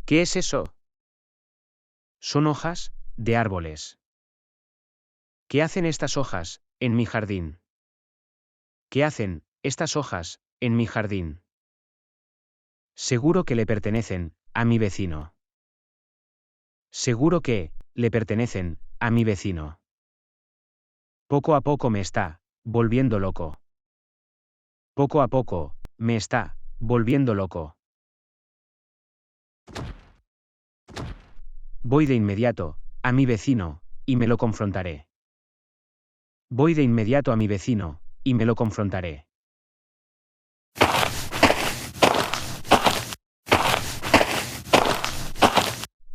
¿Qué es eso? Son hojas de árboles. ¿Qué hacen estas hojas en mi jardín? ¿Qué hacen estas hojas en mi jardín? Seguro que le pertenecen a mi vecino. Seguro que le pertenecen a mi vecino. Poco a poco me está volviendo loco. Poco a poco me está volviendo loco. Voy de inmediato a mi vecino y me lo confrontaré. Voy de inmediato a mi vecino y me lo confrontaré.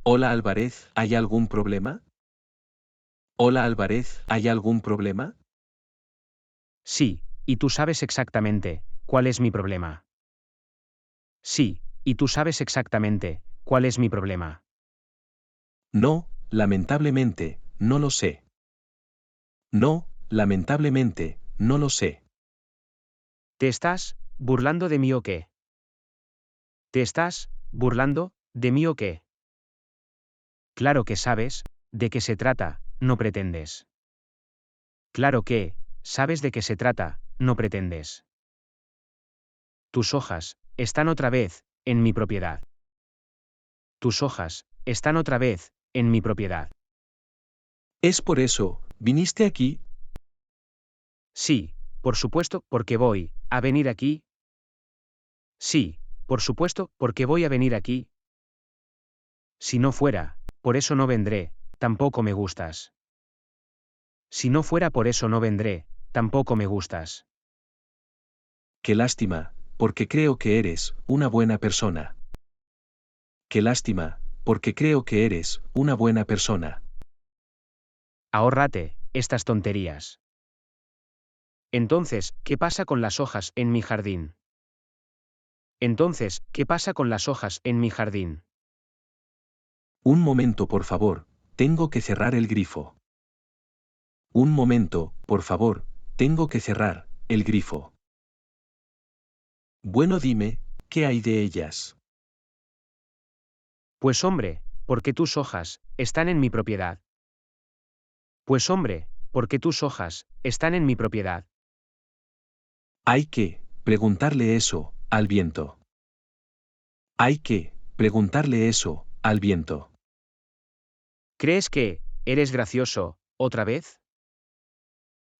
Hola Álvarez, ¿hay algún problema? Hola Álvarez, ¿hay algún problema? Sí, y tú sabes exactamente cuál es mi problema. Sí, y tú sabes exactamente cuál es mi problema. No, lamentablemente, no lo sé. No, lamentablemente, no lo sé. ¿Te estás burlando de mí o qué? ¿Te estás burlando de mí o qué? Claro que sabes de qué se trata, no pretendes. Claro que sabes de qué se trata, no pretendes. Tus hojas están otra vez en mi propiedad. Tus hojas están otra vez en mi propiedad. ¿Es por eso, viniste aquí? Sí, por supuesto, porque voy a venir aquí. Sí, por supuesto, porque voy a venir aquí. Si no fuera, por eso no vendré, tampoco me gustas. Si no fuera por eso no vendré, tampoco me gustas. Qué lástima, porque creo que eres una buena persona. Qué lástima, porque creo que eres una buena persona. Ahórrate estas tonterías. Entonces, ¿qué pasa con las hojas en mi jardín? Entonces, ¿qué pasa con las hojas en mi jardín? Un momento por favor, tengo que cerrar el grifo. Un momento, por favor, tengo que cerrar el grifo. Bueno, dime, ¿qué hay de ellas? Pues hombre, porque tus hojas están en mi propiedad. Pues hombre, porque tus hojas están en mi propiedad. Hay que preguntarle eso al viento. Hay que preguntarle eso al viento. ¿Crees que eres gracioso otra vez?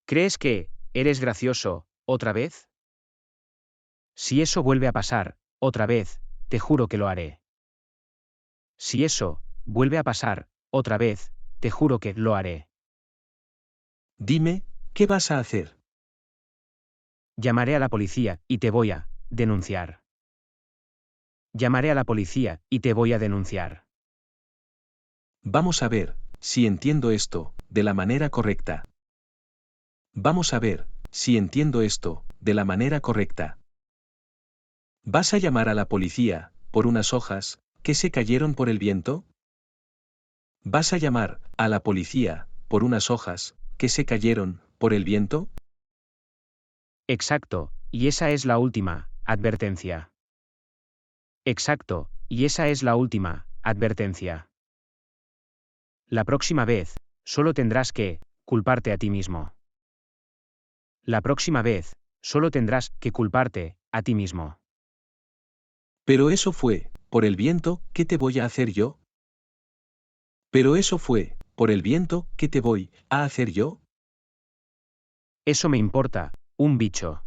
¿Crees que eres gracioso otra vez? Si eso vuelve a pasar otra vez, te juro que lo haré. Si eso vuelve a pasar otra vez, te juro que lo haré. Dime, ¿qué vas a hacer? Llamaré a la policía y te voy a denunciar. Llamaré a la policía y te voy a denunciar. Vamos a ver si entiendo esto de la manera correcta. Vamos a ver si entiendo esto de la manera correcta. ¿Vas a llamar a la policía por unas hojas que se cayeron por el viento? ¿Vas a llamar a la policía por unas hojas que se cayeron por el viento? Exacto, y esa es la última advertencia. Exacto, y esa es la última advertencia. La próxima vez, solo tendrás que culparte a ti mismo. La próxima vez, solo tendrás que culparte a ti mismo. Pero eso fue, por el viento, ¿qué te voy a hacer yo? Pero eso fue, por el viento, ¿qué te voy a hacer yo? Eso me importa, un bicho.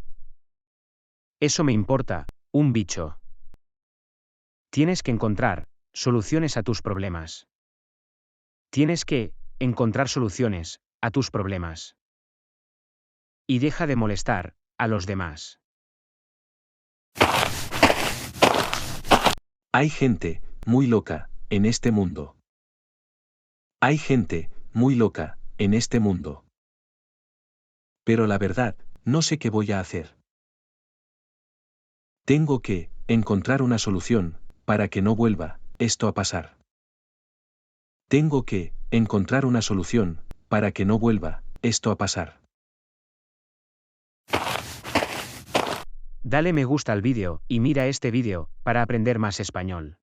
Eso me importa, un bicho. Tienes que encontrar soluciones a tus problemas. Tienes que encontrar soluciones a tus problemas. Y deja de molestar a los demás. Hay gente muy loca en este mundo. Hay gente muy loca en este mundo. Pero la verdad, no sé qué voy a hacer. Tengo que encontrar una solución para que no vuelva esto a pasar. Tengo que encontrar una solución para que no vuelva esto a pasar. Dale me gusta al vídeo y mira este vídeo para aprender más español.